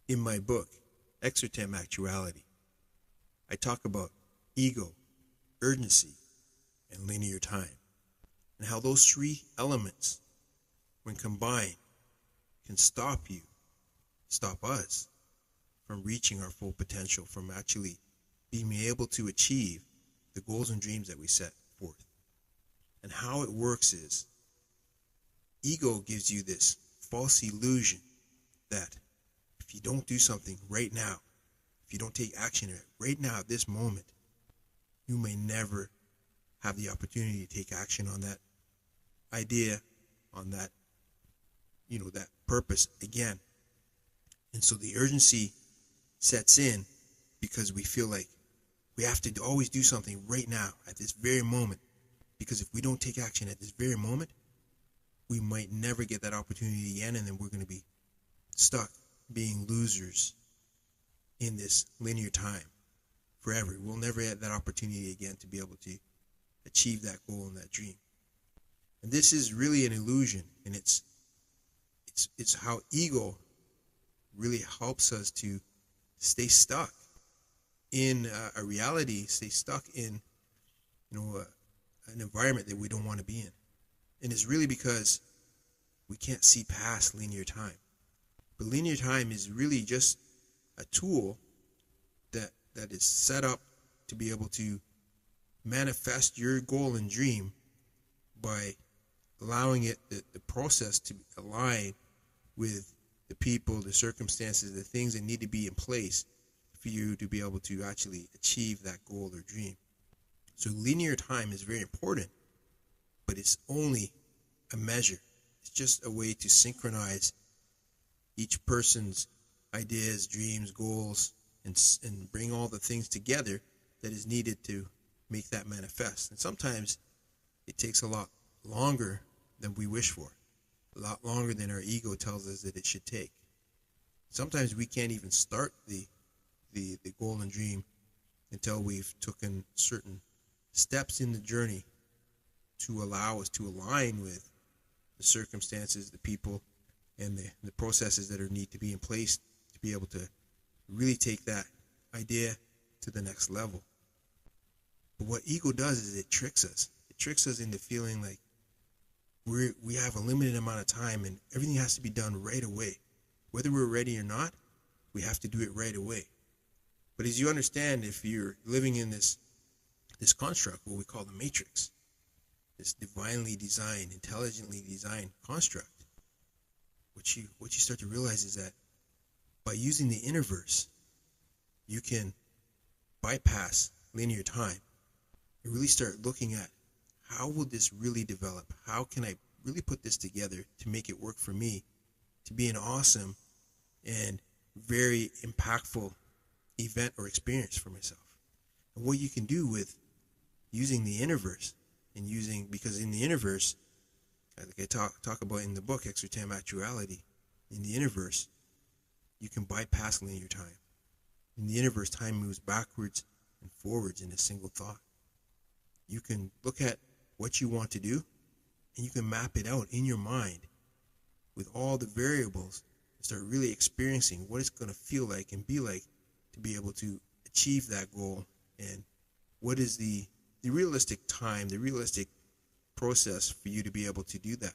In my book, Xirtam Actuality, I talk about ego, urgency, and linear time, and how those three elements, when combined, can stop us from reaching our full potential, from actually being able to achieve the goals and dreams that we set forth. And how it works is, ego gives you this false illusion that if you don't do something right now, if you don't take action right now at this moment, you may never have the opportunity to take action on that idea, on that, that purpose again. And so the urgency sets in because we feel like we have to always do something right now at this very moment. Because if we don't take action at this very moment, we might never get that opportunity again, and then we're going to be stuck being losers in this linear time forever. We'll never get that opportunity again to be able to achieve that goal and that dream. And this is really an illusion, and it's how ego really helps us to stay stuck in a reality, stay stuck in an environment that we don't want to be in. And it's really because we can't see past linear time. But linear time is really just a tool that is set up to be able to manifest your goal and dream by allowing the process to align with the people, the circumstances, the things that need to be in place for you to be able to actually achieve that goal or dream. So linear time is very important, but it's only a measure. It's just a way to synchronize each person's ideas, dreams, goals, and bring all the things together that is needed to make that manifest. And sometimes it takes a lot longer than we wish for, a lot longer than our ego tells us that it should take. Sometimes we can't even start the goal and dream until we've taken certain steps in the journey to allow us to align with the circumstances, the people, and the processes that are need to be in place to be able to really take that idea to the next level. But what ego does is it tricks us. It tricks us into feeling like we have a limited amount of time and everything has to be done right away. Whether we're ready or not, we have to do it right away. But as you understand, if you're living in this construct, what we call the matrix, this divinely designed, intelligently designed construct, what you start to realize is that by using the Innerverse, you can bypass linear time and really start looking at how will this really develop? How can I really put this together to make it work for me, to be an awesome and very impactful event or experience for myself? And what you can do with using the Innerverse and because in the Innerverse, like I talk about in the book, Xirtam Actuality, in the Innerverse, you can bypass linear time. In the Innerverse, time moves backwards and forwards in a single thought. You can look at what you want to do, and you can map it out in your mind with all the variables and start really experiencing what it's going to feel like and be like to be able to achieve that goal, and what is the realistic time, the realistic process for you to be able to do that.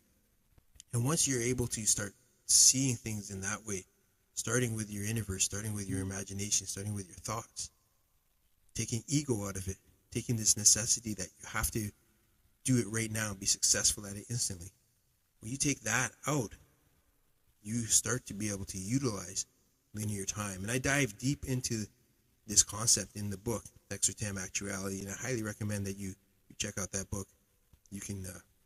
And once you're able to start seeing things in that way, starting with your Innerverse, starting with your imagination, starting with your thoughts, taking ego out of it, taking this necessity that you have to do it right now and be successful at it instantly. When you take that out, you start to be able to utilize linear time. And I dive deep into this concept in the book, Xirtam Actuality, and I highly recommend that you check out that book. You can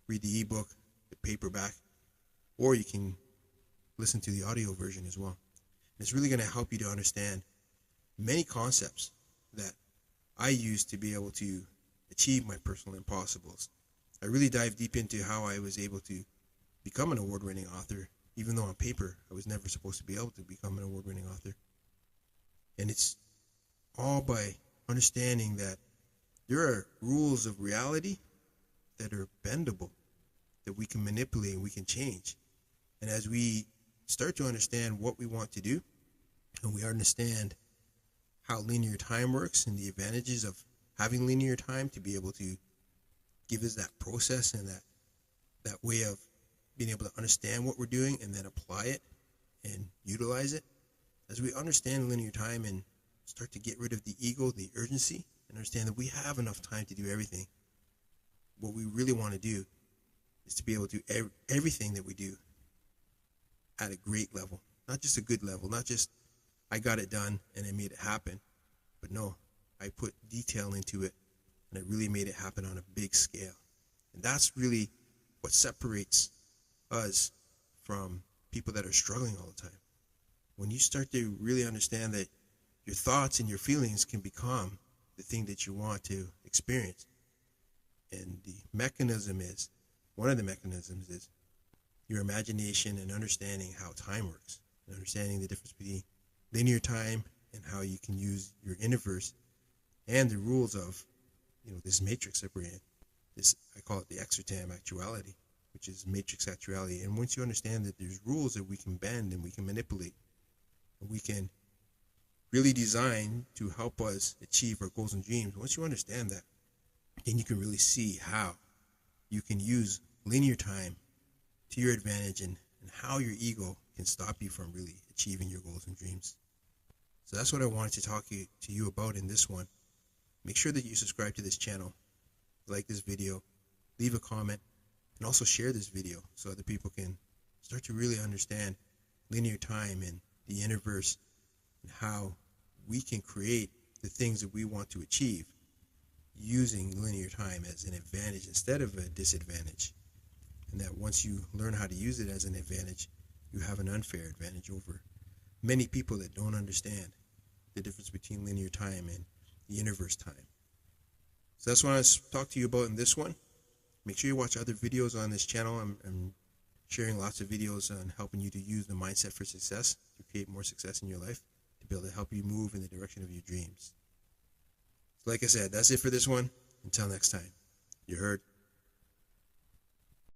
read the ebook, the paperback, or you can listen to the audio version as well. And it's really going to help you to understand many concepts that I use to be able to achieve my personal impossibles. I really dive deep into how I was able to become an award-winning author, even though on paper I was never supposed to be able to become an award-winning author. And it's all by understanding that there are rules of reality that are bendable, that we can manipulate and we can change. And as we start to understand what we want to do, and we understand how linear time works and the advantages of having linear time to be able to give us that process and that way of being able to understand what we're doing and then apply it and utilize it. As we understand linear time and start to get rid of the ego, the urgency, and understand that we have enough time to do everything, what we really want to do is to be able to do everything that we do at a great level. Not just a good level, not just I got it done and I made it happen, but no, I put detail into it and I really made it happen on a big scale. And that's really what separates us from people that are struggling all the time. When you start to really understand that your thoughts and your feelings can become the thing that you want to experience. And one of the mechanisms is your imagination and understanding how time works, and understanding the difference between linear time and how you can use your Innerverse and the rules of, this matrix that we're in. This, I call it the Xirtam Actuality, which is matrix actuality. And once you understand that there's rules that we can bend and we can manipulate, and we can really design to help us achieve our goals and dreams, once you understand that, then you can really see how you can use linear time to your advantage and how your ego can stop you from really achieving your goals and dreams. So that's what I wanted to talk to you about in this one. Make sure that you subscribe to this channel, like this video, leave a comment, and also share this video so other people can start to really understand linear time and the Innerverse and how we can create the things that we want to achieve using linear time as an advantage instead of a disadvantage. And that once you learn how to use it as an advantage, you have an unfair advantage over many people that don't understand the difference between linear time and the Innerverse time. So that's what I want to talk to you about in this one. Make sure you watch other videos on this channel. I'm sharing lots of videos on helping you to use the mindset for success to create more success in your life, to be able to help you move in the direction of your dreams. So like I said, that's it for this one. Until next time, you heard.